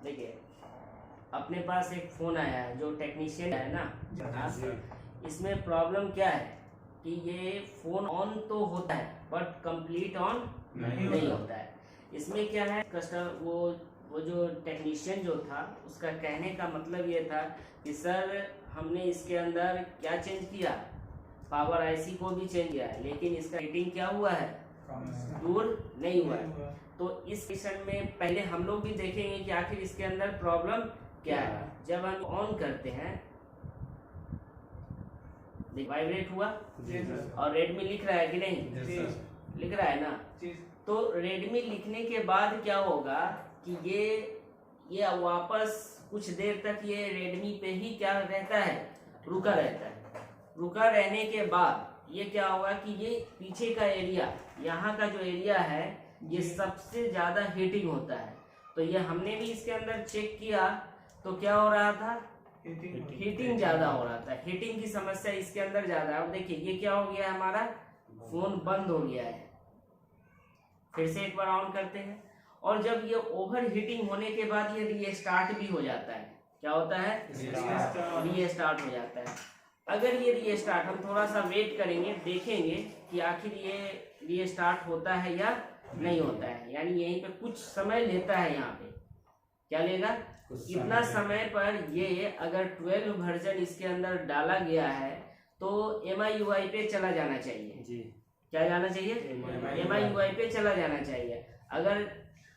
देखिए, अपने पास एक फ़ोन आया है जो टेक्नीशियन है ना। इसमें प्रॉब्लम क्या है कि ये फ़ोन ऑन तो होता है बट कंप्लीट ऑन नहीं होता है। इसमें क्या है, कस्टमर वो जो टेक्नीशियन जो था उसका कहने का मतलब ये था कि सर हमने इसके अंदर क्या चेंज किया, पावर आईसी को भी चेंज किया है, लेकिन इसका रेटिंग क्या हुआ है, दूर नहीं हुआ है। तो इस सेशन में पहले हम लोग भी देखेंगे कि आखिर इसके अंदर प्रॉब्लम क्या है। जब हम ऑन करते हैं, वाइब्रेट हुआ और रेडमी लिख रहा है कि नहीं, लिख रहा है ना। तो रेडमी लिखने के बाद क्या होगा कि ये वापस कुछ देर तक ये रेडमी पे ही क्या रहता है, रुका रहता है। रुका रहने के बाद ये क्या होगा कि ये पीछे का एरिया, यहाँ का जो एरिया है, ये सबसे ज्यादा हीटिंग होता है। तो ये हमने भी इसके अंदर चेक किया तो क्या हो रहा था, हीटिंग ज्यादा हो रहा था। हीटिंग की समस्या इसके अंदर ज्यादा है। अब देखिए ये क्या हो गया, हमारा फोन बंद हो गया है। फिर से एक बार ऑन करते हैं और जब ये ओवर हीटिंग होने के बाद ये रीस्टार्ट भी हो जाता है। क्या होता है, रीस्टार्ट हो जाता है। अगर ये रीस्टार्ट, हम थोड़ा सा वेट करेंगे, देखेंगे कि आखिर ये रीस्टार्ट होता है या नहीं होता है। यानी यहीं पे कुछ समय लेता है। यहाँ पे क्या लेगा, इतना समय पर ये अगर 12 वर्जन इसके अंदर डाला गया है तो MIUI पे चला जाना चाहिए जी। क्या जाना चाहिए, MIUI पे चला जाना चाहिए। अगर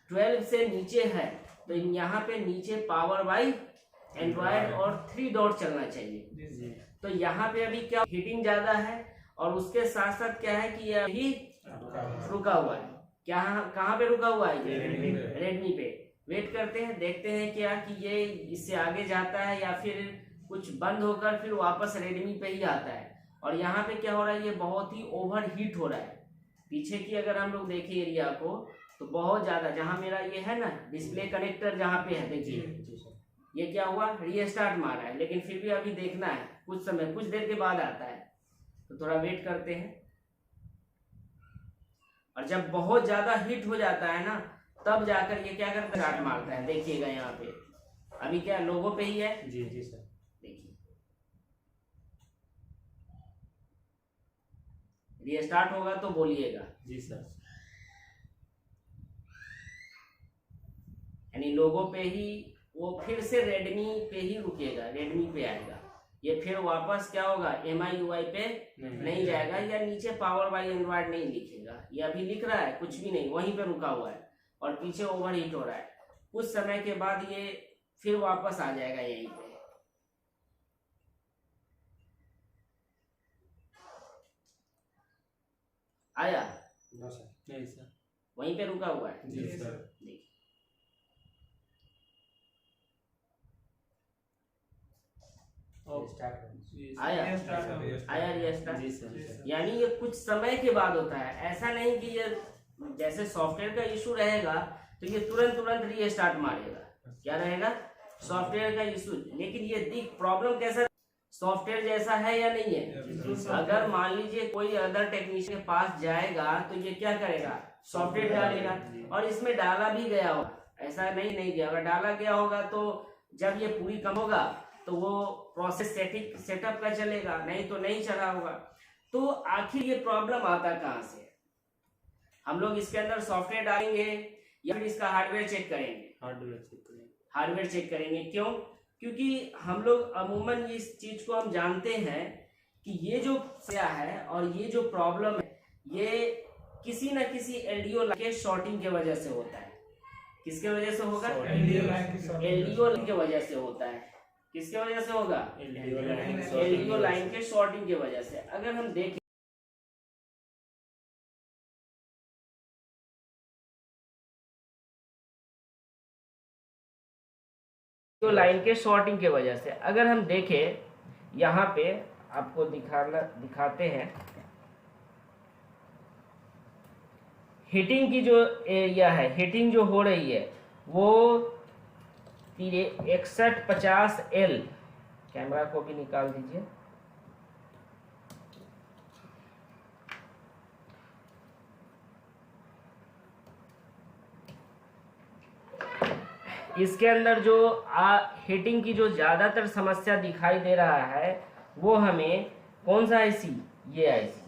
12 से नीचे है तो यहाँ पे नीचे पावर बाई एंड्रॉयड और 3 डॉट चलना चाहिए। तो यहाँ पे अभी क्या हीटिंग ज्यादा है और उसके साथ साथ क्या है कि ये अभी रुका हुआ है। क्या, कहाँ पे रुका हुआ है, रेडमी पे। वेट करते हैं, देखते हैं क्या कि ये इससे आगे जाता है या फिर कुछ बंद होकर फिर वापस रेडमी पे ही आता है। और यहाँ पे क्या हो रहा है, ये बहुत ही ओवर हीट हो रहा है। पीछे की अगर हम लोग देखें एरिया को तो बहुत ज्यादा, जहाँ मेरा ये है ना डिस्प्ले कनेक्टर जहाँ पे है, देखिए ये क्या हुआ, रीस्टार्ट मारा है, लेकिन फिर भी अभी देखना है, कुछ समय कुछ देर के बाद आता है। तो थोड़ा वेट करते हैं। और जब बहुत ज्यादा हीट हो जाता है ना तब जाकर ये क्या करता है, स्टार्ट मारता है। देखिएगा यहाँ पे अभी क्या लोगो पे ही है जी जी सर। देखिए रीस्टार्ट होगा तो बोलिएगा जी सर। यानी लोगो पे ही वो फिर से रेडमी पे ही रुकेगा, रेडमी पे आएगा। ये फिर वापस क्या होगा, MIUI पे नहीं जाएगा या नीचे पावर बाई एंड्रॉयड नहीं लिखेगा। ये अभी लिख रहा है कुछ भी नहीं, वहीं पे रुका हुआ है और पीछे ओवर हीट हो रहा है। कुछ समय के बाद ये फिर वापस आ जाएगा यहीं पे। आया नहीं सर, वहीं पे रुका हुआ है जी सर। देखिए आया रीस्टार्ट। यानी ये कुछ समय के बाद होता है। ऐसा नहीं कि ये जैसे सॉफ्टवेयर का इशू रहेगा तो ये तुरंत रीस्टार्ट मारेगा। क्या रहेगा, सॉफ्टवेयर का इशू। लेकिन ये प्रॉब्लम कैसा, सॉफ्टवेयर जैसा है या नहीं है। अगर मान लीजिए कोई अदर टेक्नीशियन के पास जाएगा तो ये क्या करेगा, सॉफ्टवेयर डालेगा। और इसमें डाला भी गया होगा, ऐसा नहीं गया। अगर डाला गया होगा तो जब ये पूरी कम होगा तो वो प्रोसेस सेटअप का चलेगा, नहीं तो नहीं चला होगा। तो आखिर ये प्रॉब्लम आता कहाँ से, हम लोग इसके अंदर सॉफ्टवेयर डालेंगे या फिर इसका हार्डवेयर चेक करेंगे। हार्डवेयर चेक करेंगे। क्यों, क्योंकि हम लोग अमूमन इस चीज को हम जानते हैं कि ये जो समस्या है और ये जो प्रॉब्लम है ये किसी न किसी LDO के शॉर्टिंग के वजह से होता है। किसके वजह से होगा, LDO के वजह से होता है। किसके वजह से होगा, LDO लाइन के शॉर्टिंग की वजह से। अगर हम देखें लाइन के शॉर्टिंग की वजह से, अगर हम देखें यहाँ पे आपको दिखाते हैं हीटिंग की जो एरिया है, हीटिंग जो हो रही है वो 6150L। कैमरा को भी निकाल दीजिए। इसके अंदर जो हीटिंग की जो ज़्यादातर समस्या दिखाई दे रहा है वो हमें कौन सा आईसी, ये आईसी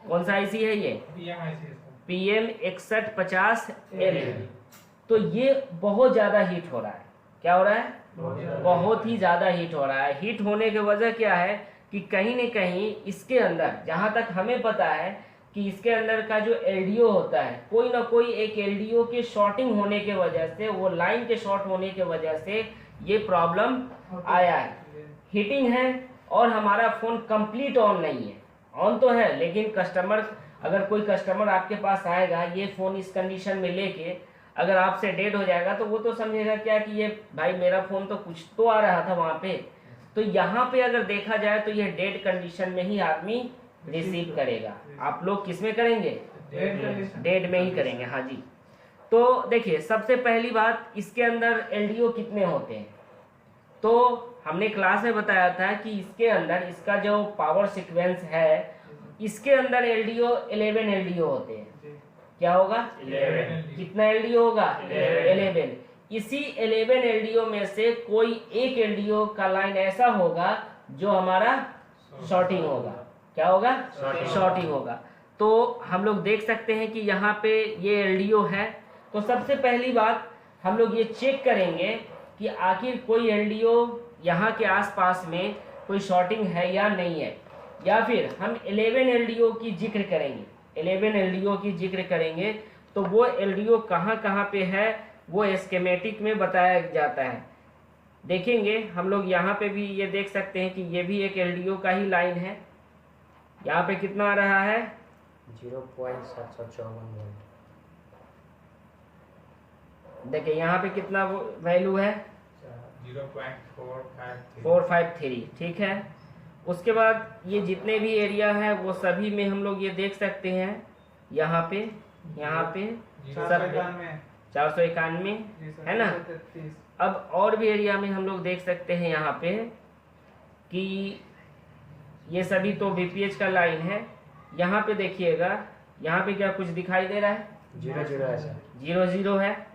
कौन सा आईसी है, ये PM6150L। तो ये बहुत ज़्यादा हीट हो रहा है। क्या हो रहा है? बहुत ही ज़्यादा हीट हो रहा है। हीट होने की वजह क्या है कि कहीं न कहीं इसके अंदर, जहाँ तक हमें पता है कि इसके अंदर का जो एलडीओ होता है, कोई ना कोई एक एलडीओ के शॉर्टिंग होने के वजह से, वो लाइन के शॉर्ट होने के वजह से ये प्रॉब्लम आया है। हीटिंग है और हमारा फ़ोन कंप्लीट ऑन नहीं है। ऑन तो है लेकिन कस्टमर, अगर कोई कस्टमर आपके पास आएगा ये फ़ोन इस कंडीशन में लेके, अगर आपसे डेड हो जाएगा तो वो तो समझेगा क्या कि ये भाई मेरा फ़ोन तो कुछ तो आ रहा था वहाँ पे। तो यहाँ पे अगर देखा जाए तो ये डेड कंडीशन में ही आदमी रिसीव करेगा। आप लोग किस में करेंगे? डेड में ही करेंगे। हाँ जी। तो देखिए, सबसे पहली बात, इसके अंदर एलडीओ कितने होते हैं? तो हमने क्लास में बताया था कि इसके अंदर, इसका जो पावर सीक्वेंस है, इसके अंदर एलडीओ 11 एलडीओ होते हैं। क्या होगा? 11। कितना एलडीओ होगा? 11। इसी 11 एलडीओ में से कोई एक एलडीओ का लाइन ऐसा होगा जो हमारा शॉर्टिंग होगा। क्या होगा? शॉर्टिंग होगा। तो हम लोग देख सकते हैं कि यहाँ पे ये एलडीओ है। तो सबसे पहली बात हम लोग ये चेक करेंगे कि आखिर कोई एलडीओ यहाँ के आसपास में कोई शॉर्टिंग है या नहीं है, या फिर हम 11 एलडीओ की जिक्र करेंगे। 11 एलडीओ की जिक्र करेंगे तो वो एलडीओ कहाँ पे है वो स्कीमेटिक में बताया जाता है। देखेंगे हम लोग, यहाँ पे भी ये देख सकते हैं कि ये भी एक एलडीओ का ही लाइन है। यहाँ पे कितना आ रहा है? 0.754 वोल्ट। देखिए यहाँ पे कितना वैल्यू है? 0.453। ठीक है। उसके बाद ये जितने भी एरिया है वो सभी में हम लोग ये देख सकते हैं। यहाँ पे सब 491 है ना। अब और भी एरिया में हम लोग देख सकते हैं यहाँ पे कि ये सभी तो बीपीएच का लाइन है। यहाँ पे देखिएगा, यहाँ पे क्या कुछ दिखाई दे रहा है? 0 है सर। 0 है।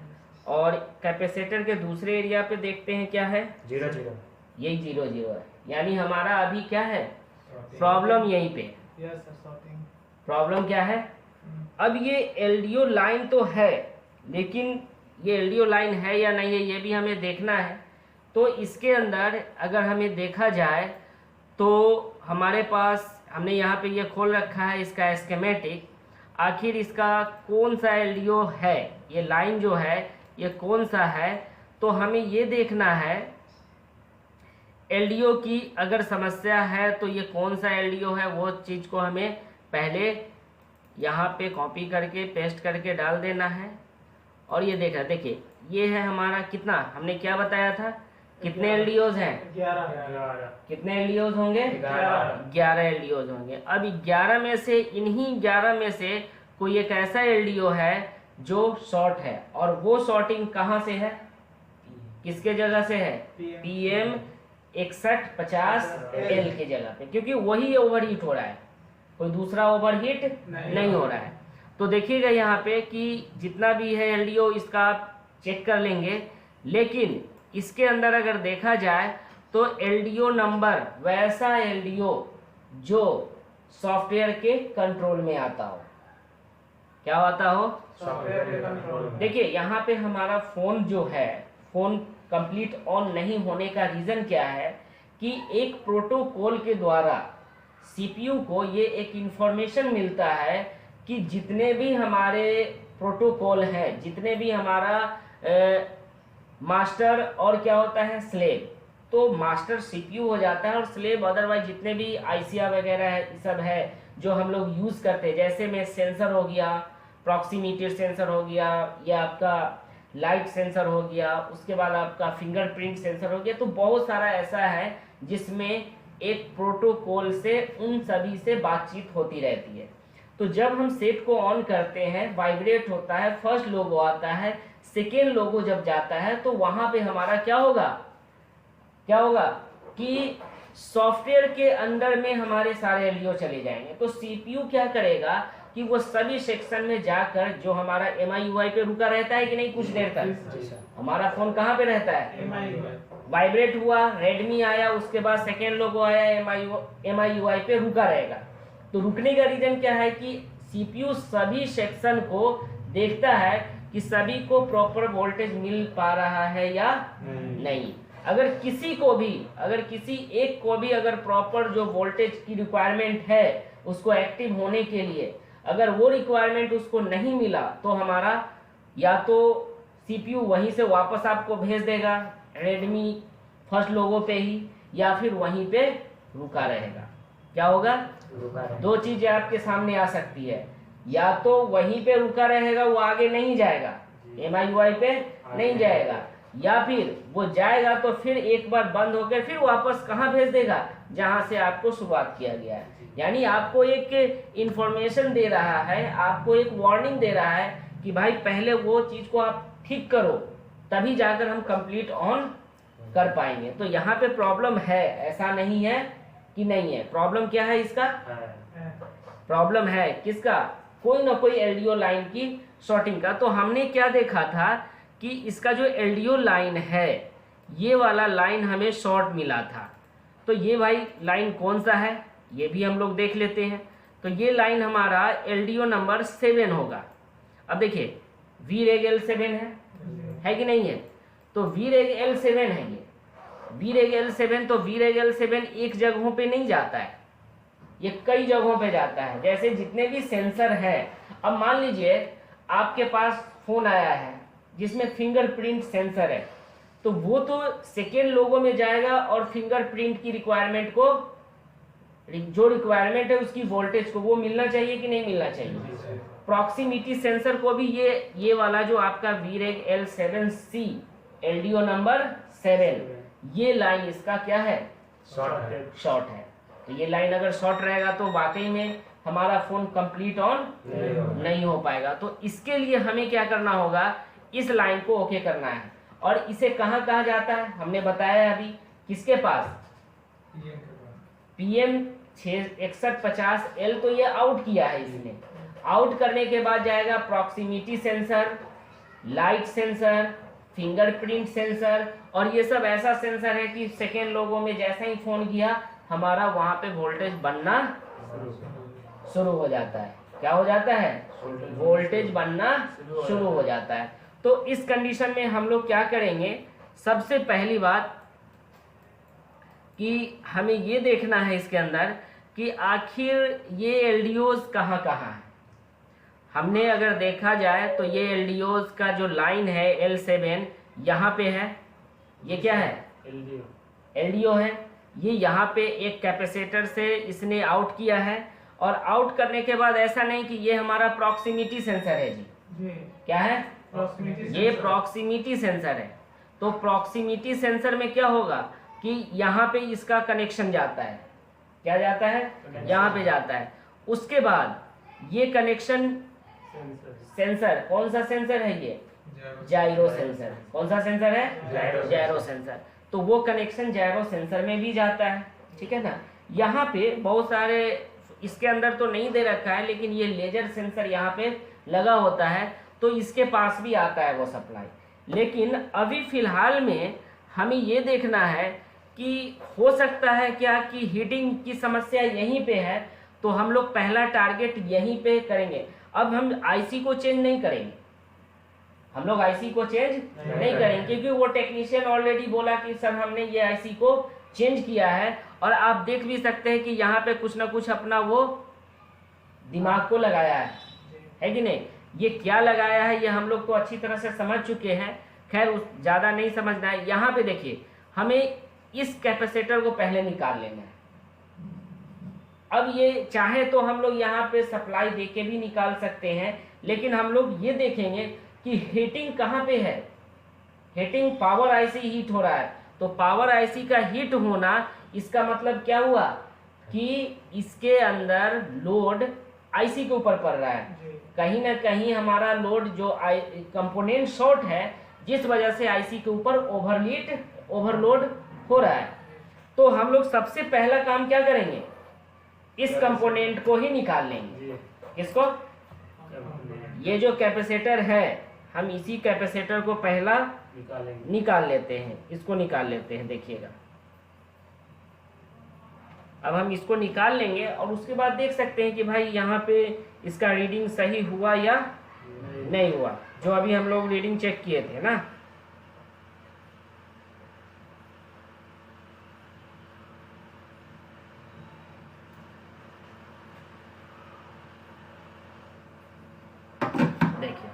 और कैपेसिटर के दूसरे एरिया पे देखते हैं क्या है? 0 यही 0 है। यानी हमारा अभी क्या है प्रॉब्लम? यहीं पे प्रॉब्लम क्या है? अब ये एलडीओ लाइन तो है, लेकिन ये एलडीओ लाइन है या नहीं है ये भी हमें देखना है। तो इसके अंदर अगर हमें देखा जाए तो हमारे पास, हमने यहाँ पे ये खोल रखा है इसका स्कीमेटिक। आखिर इसका कौन सा एलडीओ है, ये लाइन जो है ये कौन सा है, तो हमें ये देखना है। एलडीओ की अगर समस्या है तो ये कौन सा एलडीओ है वो चीज़ को हमें पहले यहाँ पे कॉपी करके पेस्ट करके डाल देना है। और ये देखा, देखिए ये है हमारा, कितना हमने क्या बताया था, कितने एलडीओज हैं? 11। कितने एलडीओज होंगे? 11 एलडीओज होंगे। अब 11 में से, इन्हीं 11 में से कोई एक ऐसा एलडीओ है जो शॉर्ट है, और वो शॉर्टिंग कहाँ से है, किसके जगह से है? PM6150L की जगह पे, क्योंकि वही ओवरहीट हो रहा है, कोई दूसरा ओवरहीट नहीं हो रहा है। तो देखिएगा यहाँ पे कि जितना भी है एलडीओ इसका आप चेक कर लेंगे, लेकिन इसके अंदर अगर देखा जाए तो एलडीओ नंबर वैसा एलडीओ जो सॉफ्टवेयर के कंट्रोल में आता हो। क्या आता हो? सॉफ्टवेयर के कंट्रोल। देखिए यहाँ पे हमारा फ़ोन जो है, फ़ोन कंप्लीट ऑन नहीं होने का रीज़न क्या है कि एक प्रोटोकॉल के द्वारा सीपीयू को ये एक इंफॉर्मेशन मिलता है कि जितने भी हमारे प्रोटोकॉल हैं, जितने भी हमारा मास्टर और क्या होता है स्लेव, तो मास्टर सीपीयू हो जाता है और स्लेव अदरवाइज जितने भी आईसीआर वगैरह है सब है जो हम लोग यूज़ करते हैं, जैसे में सेंसर हो गया, प्रॉक्सिमिटी सेंसर हो गया, या आपका लाइट सेंसर हो गया, उसके बाद आपका फिंगरप्रिंट सेंसर हो गया। तो बहुत सारा ऐसा है जिसमें एक प्रोटोकॉल से उन सभी से बातचीत होती रहती है। तो जब हम सेट को ऑन करते हैं, वाइब्रेट होता है, फर्स्ट लोगो आता है, सेकेंड लोगो जब जाता है तो वहां पे हमारा क्या होगा कि सॉफ्टवेयर के अंदर में हमारे सारे एलडीओ चले जाएंगे। तो सीपीयू क्या करेगा, कि वो सभी सेक्शन में जाकर जो हमारा MIUI पे रुका रहता है कि नहीं कुछ देर तक, हमारा फोन कहाँ पे रहता है, वाइब्रेट हुआ, रेडमी आया, उसके बाद सेकेंड लोगो आया, MIUI पे रुका रहेगा। तो रुकने का रीजन क्या है कि CPU सभी सेक्शन को देखता है कि सभी को प्रॉपर वोल्टेज मिल पा रहा है या नहीं। अगर किसी एक को भी अगर प्रॉपर जो वोल्टेज की रिक्वायरमेंट है उसको एक्टिव होने के लिए अगर वो रिक्वायरमेंट उसको नहीं मिला तो हमारा या तो CPU वहीं से वापस आपको भेज देगा रेडमी फर्स्ट लोगो पे ही, या फिर वहीं पे रुका रहेगा। क्या होगा, दो चीजें आपके सामने आ सकती है, या तो वहीं पे रुका रहेगा, वो आगे नहीं जाएगा, MIUI पे नहीं जाएगा, या फिर वो जाएगा तो फिर एक बार बंद होकर फिर वापस कहाँ भेज देगा, जहां से आपको शुरुआत किया गया है। यानी आपको एक इंफॉर्मेशन दे रहा है, आपको एक वार्निंग दे रहा है कि भाई पहले वो चीज को आप ठीक करो, तभी जाकर हम कंप्लीट ऑन कर पाएंगे। तो यहाँ पे प्रॉब्लम है, ऐसा नहीं है कि नहीं है। प्रॉब्लम क्या है इसका, प्रॉब्लम है किसका, कोई ना कोई LDO लाइन की शॉर्टिंग का। तो हमने क्या देखा था कि इसका जो LDO लाइन है, ये वाला लाइन हमें शॉर्ट मिला था। तो ये भाई लाइन कौन सा है ये भी हम लोग देख लेते हैं। तो ये लाइन हमारा LDO नंबर 7 होगा। अब देखिए VREG L7 है कि नहीं है, तो VREG L7 है ये VREG L7। तो VREG L7 एक जगहों पे नहीं जाता है, ये कई जगहों पे जाता है। जैसे जितने भी सेंसर है, अब मान लीजिए आपके पास फोन आया है जिसमें फिंगरप्रिंट सेंसर है, तो वो तो सेकेंड लोगो में जाएगा और फिंगरप्रिंट की रिक्वायरमेंट को, जो रिक्वायरमेंट है उसकी वोल्टेज को वो मिलना चाहिए कि नहीं मिलना चाहिए। प्रॉक्सिमिटी सेंसर को भी ये वाला जो आपका VREG L7C LDO नंबर 7, ये लाइन इसका क्या है, शॉर्ट है। तो ये लाइन अगर शॉर्ट रहेगा तो वाकई में हमारा फोन कंप्लीट ऑन नहीं हो पाएगा। तो इसके लिए हमें क्या करना होगा, इस लाइन को ओके करना है। और इसे कहाँ कहा जाता है, हमने बताया अभी, किसके पास, PM6150L। तो ये आउट किया है इसने, आउट करने के बाद जाएगा proximity sensor, light sensor, fingerprint sensor, और ये सब ऐसा सेंसर है कि सेकेंड लोगों में जैसा ही फोन किया हमारा वहां पे वोल्टेज बनना शुरू हो जाता है। क्या हो जाता है, वोल्टेज बनना शुरू हो जाता है। तो इस कंडीशन में हम लोग क्या करेंगे, सबसे पहली बात कि हमें ये देखना है इसके अंदर कि आखिर ये LDOs कहाँ कहाँ है। हमने अगर देखा जाए तो ये LDOs का जो लाइन है L7 यहाँ पे है, ये क्या है, LDO है। ये यहाँ पे एक कैपेसिटर से इसने आउट किया है, और आउट करने के बाद ऐसा नहीं कि ये हमारा प्रॉक्सिमिटी सेंसर है जी, क्या है, ये प्रॉक्सिमिटी सेंसर है। तो प्रॉक्सिमिटी सेंसर में क्या होगा कि यहाँ पे इसका कनेक्शन जाता है, क्या जाता है, यहाँ पे जाता है। उसके बाद ये कनेक्शन सेंसर, कौन सा सेंसर है ये, जायरो सेंसर। कौन सा सेंसर है, जायरो सेंसर। तो वो कनेक्शन जायरो सेंसर में भी जाता है, ठीक है ना। यहाँ पे बहुत सारे, इसके अंदर तो नहीं दे रखा है, लेकिन ये लेजर सेंसर यहाँ पे लगा होता है, तो इसके पास भी आता है वो सप्लाई। लेकिन अभी फिलहाल में हमें ये देखना है कि हो सकता है क्या कि हीटिंग की समस्या यहीं पे है, तो हम लोग पहला टारगेट यहीं पे करेंगे। अब हम आईसी को चेंज नहीं करेंगे, हम लोग आईसी को चेंज नहीं करेंगे, क्योंकि वो टेक्नीशियन ऑलरेडी बोला कि सर हमने ये आईसी को चेंज किया है। और आप देख भी सकते हैं कि यहाँ पे कुछ ना कुछ अपना वो दिमाग को लगाया है कि नहीं। ये क्या लगाया है ये हम लोग तो अच्छी तरह से समझ चुके हैं, खैर ज़्यादा नहीं समझना है। यहाँ पे देखिए, हमें इस कैपेसिटर को पहले निकाल लेना है। अब ये चाहे तो हम लोग यहाँ पे सप्लाई देके भी निकाल सकते हैं, लेकिन हम लोग ये देखेंगे कि हीटिंग कहाँ पे है। हीटिंग पावर आईसी हीट हो रहा है, तो पावर आईसी का हीट होना इसका मतलब क्या हुआ कि इसके अंदर लोड आईसी के ऊपर पड़ रहा है। कहीं ना कहीं हमारा लोड जो कंपोनेंट शॉर्ट है, जिस वजह से आईसी के ऊपर ओवरलोड हो रहा है। तो हम लोग सबसे पहला काम क्या करेंगे, इस कंपोनेंट को ही निकाल लेंगे। किसको? ये जो कैपेसिटर है, हम इसी कैपेसिटर को पहला निकाल लेते हैं, इसको निकाल लेते हैं। देखिएगा, अब हम इसको निकाल लेंगे और उसके बाद देख सकते हैं कि भाई यहाँ पे इसका रीडिंग सही हुआ या नहीं हुआ, जो अभी हम लोग रीडिंग चेक किए थे ना। देखिए,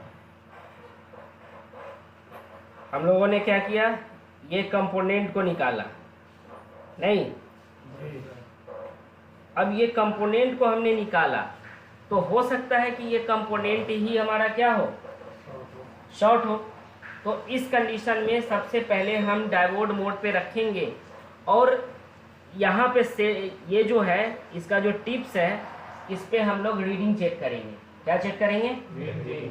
हम लोगों ने क्या किया, ये कंपोनेंट को निकाला नहीं। अब ये कंपोनेंट को हमने निकाला तो हो सकता है कि ये कंपोनेंट ही हमारा क्या हो, शॉर्ट हो। तो इस कंडीशन में सबसे पहले हम डायोड मोड पे रखेंगे और यहाँ पे से ये जो है इसका जो टिप्स है इस पे हम लोग रीडिंग चेक करेंगे। क्या चेक करेंगे?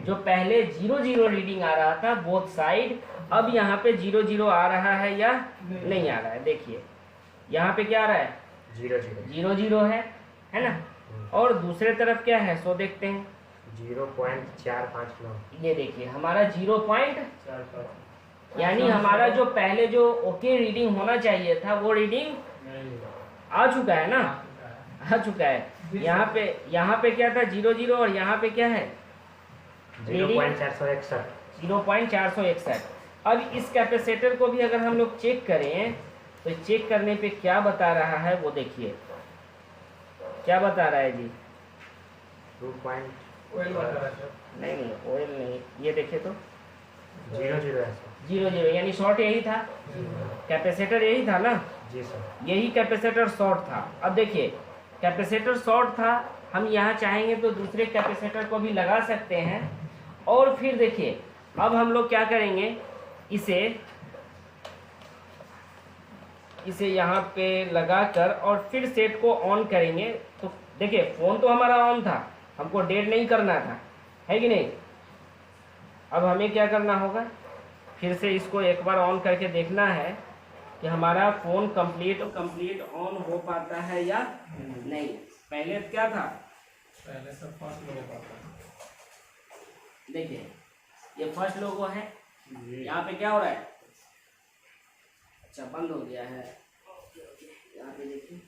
जो पहले 0 रीडिंग आ रहा था बोथ साइड, अब यहाँ पे 0 आ रहा है या नहीं आ रहा है। देखिए यहाँ पे क्या आ रहा है, 0 है ना। और दूसरे तरफ क्या है सो देखते हैं, 0.45 ये देखिए हमारा 0.45, यानी हमारा जो पहले जो ओके रीडिंग होना चाहिए था वो रीडिंग आ चुका है ना, आ चुका है। यहाँ पे क्या था 0 और यहाँ पे क्या है 0.461। अब इस कैपेसिटर को भी अगर हम लोग चेक करें तो चेक करने पे क्या बता रहा है वो देखिए, क्या बता रहा है जी, 2. ऑयल बता रहा है। नहीं ऑयल नहीं, ये देखिए तो 0 यानी शॉर्ट यही था, कैपेसिटर यही था ना। जी सर, यही कैपेसिटर शॉर्ट था। अब देखिए कैपेसिटर शॉर्ट था, हम यहाँ चाहेंगे तो दूसरे कैपेसिटर को भी लगा सकते हैं। और फिर देखिए अब हम लोग क्या करेंगे, इसे यहाँ पे लगाकर और फिर सेट को ऑन करेंगे। तो देखिए फोन तो हमारा ऑन था, हमको डेड नहीं करना था, है कि नहीं। अब हमें क्या करना होगा, फिर से इसको एक बार ऑन करके देखना है कि हमारा फोन कंप्लीट ऑन हो पाता है या नहीं। पहले क्या था, पहले सब फर्स्ट लोगों का था। देखिए ये फर्स्ट लोगो है, यहाँ पे क्या हो रहा है, अच्छा बंद हो गया है। यहाँ पे देखिए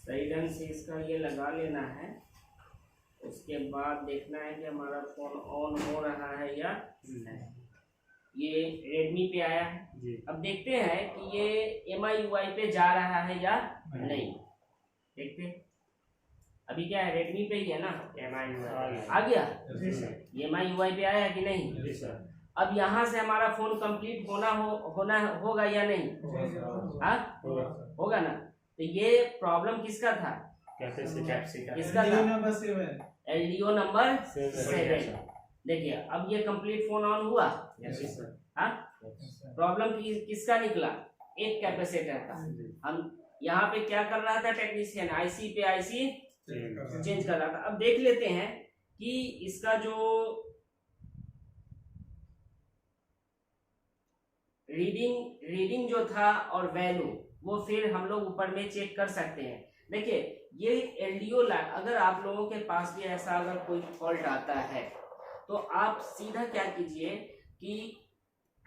सही ढंग से इसका ये लगा लेना है। उसके बाद देखना है कि हमारा फोन ऑन हो रहा है या नहीं। ये रेडमी पे आया है, अब देखते हैं कि ये MIUI पे जा रहा है या नहीं। देखते हैं अभी क्या है, रेडमी पे ही है ना, MIUI आ गया, जी MIUI पे आया कि नहीं। जी सर, अब यहाँ से हमारा फोन कंप्लीट होगा या नहीं, हाँ होगा ना। तो ये प्रॉब्लम किसका था, किसका था, LDO नंबर 7। देखिए अब ये कंप्लीट फोन ऑन हुआ, हाँ। प्रॉब्लम किसका निकला, एक कैपेसिटर का। हम यहाँ पे क्या कर रहा था टेक्नीशियन, आईसी पे आईसी चेंज कर रहा था। अब देख लेते हैं कि इसका जो रीडिंग जो था और वैल्यू वो फिर हम लोग ऊपर में चेक कर सकते हैं। देखिए ये LDO अगर आप लोगों के पास भी ऐसा अगर कोई फॉल्ट आता है तो आप सीधा क्या कीजिए कि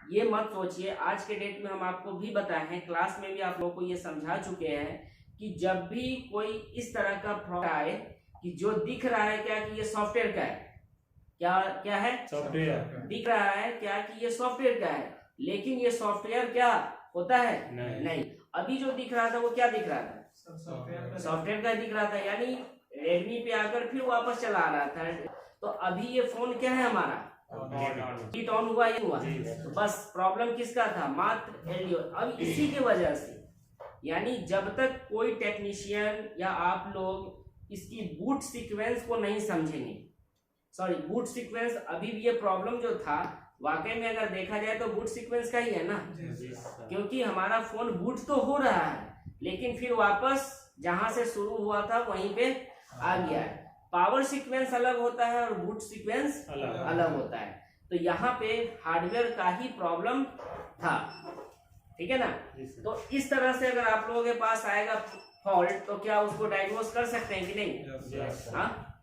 ये मत सोचिए, आज के डेट में हम आपको भी बताए हैं, क्लास में भी आप लोगों को ये समझा चुके हैं कि जब भी कोई इस तरह का फ्रॉड आए कि जो दिख रहा है क्या कि ये सॉफ्टवेयर का है, क्या है सॉफ्टवेयर दिख रहा है क्या कि ये सॉफ्टवेयर का है, लेकिन ये सॉफ्टवेयर क्या होता है नहीं। अभी जो दिख रहा था वो क्या दिख रहा था, सॉफ्टवेयर का दिख रहा था, यानी रेडमी पे आकर फिर वापस चला आ रहा था। तो अभी ये फोन क्या है हमारा हीट ऑन हुआ ही हुआ, तो बस प्रॉब्लम किसका था, मात्र LDO। अब इसी की वजह से यानी जब तक कोई टेक्नीशियन या आप लोग इसकी बूट सीक्वेंस को नहीं समझेंगे, सॉरी बूट सीक्वेंस, अभी भी ये प्रॉब्लम जो था वाकई में अगर देखा जाए तो बूट सीक्वेंस का ही है ना, जी सर। क्योंकि हमारा फोन बूट तो हो रहा है लेकिन फिर वापस जहां से शुरू हुआ था वहीं पे आ गया है। पावर सीक्वेंस अलग होता है और बूट सीक्वेंस अलग होता है। तो यहाँ पे हार्डवेयर का ही प्रॉब्लम था, ठीक है ना। जी सर। तो इस तरह से अगर आप लोगों के पास आएगा फॉल्ट तो क्या उसको डायग्नोज कर सकते हैं कि नहीं? Yes, Yes, sir. sir. हाँ,